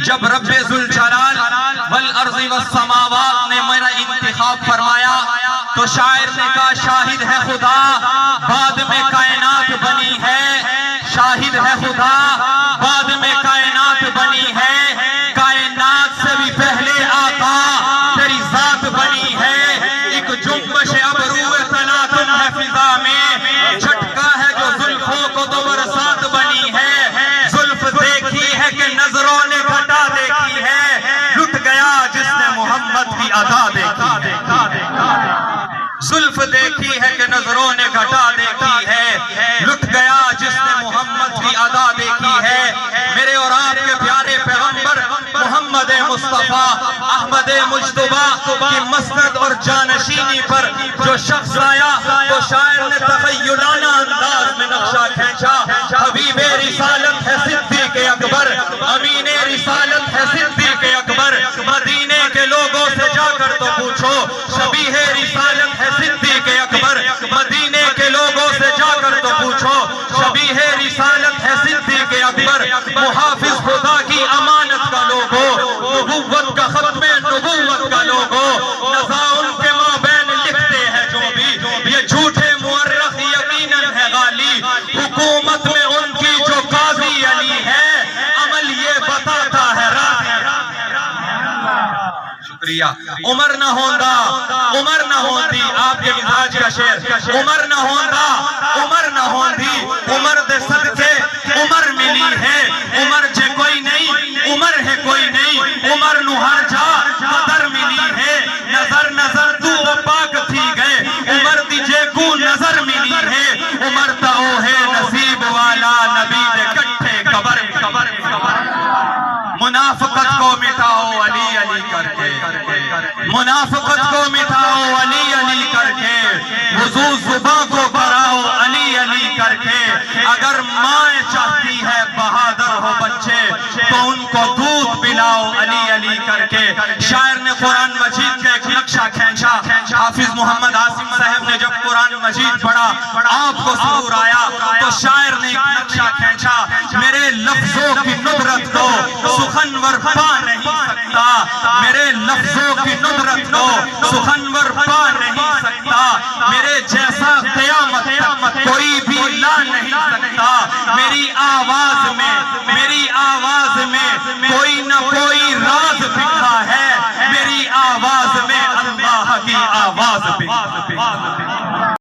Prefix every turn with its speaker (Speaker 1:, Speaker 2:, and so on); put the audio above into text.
Speaker 1: جب رب ذوالجلال والارض والسماوات نے میرا انتخاب فرمایا تو شاعر نے کہا شاہد ہے خدا بعد میں کائنات بنی ہے، شاہد ہے خدا بعد میں کائنات بنی ہے، کائنات سے بھی پہلے آقا تیری ذات بنی ہے، ایک جنبش ابرو تلاطم ہے فضا میں، جھٹکا ہے جو زلفوں کو تو برسات بنی ہے، زلف دیکھی ہے کہ نظروں نے گھٹا دیکھی ہے، لٹ گیا جس نے محمد کی ادا دیکھی ہے، زلف دیکھی ہے کہ نظروں نے گھٹا دیکھی ہے، لٹ گیا جس نے محمد کی ادا دیکھی ہے۔ میرے اور آپ کے پیارے پیغمبر محمد مصطفیٰ احمد مجتبیٰ کی مسند اور جانشینی پر جو شخص آیا تو شاعر نے تخیلانہ انداز میں نقشہ کھینچا، حبیب رسالت ہے صدیق اکبر، امین رسالت ہے صدیق اکبر، مدینے کے لوگوں سے جا کر تو پوچھو شبیہ رسالت ہے صدیق اکبر، مدینے کے لوگوں سے جا کر تو پوچھو شبیہ رسالت ہے صدیق اکبر، محافظ خدا کی امانت کا لوگو، نبوت کا ختم نبوت کا لوگو، نزاع ان کے مابین لکھتے ہیں جو بھی یہ جھوٹے مورخ یقیناً ہے غالی، حکومت میں ان کی جو قاضی علی ہے عمل یہ بتاتا ہے راضی۔ شکریہ۔ عمر نہ ہوندہ عمر نہ ہوندی، آپ کے مزاج کا شعر، عمر نہ ہوندہ عمر نہ ہوندی، عمر دے صدقے عمر ملی ہے، عمر جے کوئی نہیں عمر ہے کوئی نہیں، عمر نو ہر جا قدر ملی ہے، نظر نظر تو پاک تھی گئے، عمر دی جے کو نظر ملی ہے، عمر تا او ہے نصیب والا نبی دے کٹھے قبر منافقت کو مٹاؤ علی علی کر کے، منافقت کو مٹاؤ علی علی کر کے، وضو زباں کو بھراؤ علی علی کر کے، اگر مائیں چاہتی ہے بہادر ہو بچے تو ان کو دودھ پلاؤ علی علی کر کے۔ شاعر نے قرآن مجید کا ایک نقشہ کھینچا، حافظ محمد عاصم صاحب نے جب قرآن مجید پڑھا آپ کو سرور آیا تو شاعر نے ایک نقشہ کھینچا، میرے لفظوں کی ندرت کو سخنور پا نہیں سکتا، میرے لفظوں کی ندرت کو سخنور پا نہیں سکتا، میرے جیسا قیامت کوئی بھی لا نہیں سکتا، میری آواز میں کوئی نہ کوئی راز بکھا ہے، میری آواز میں اللہ کی آواز بکھا ہے۔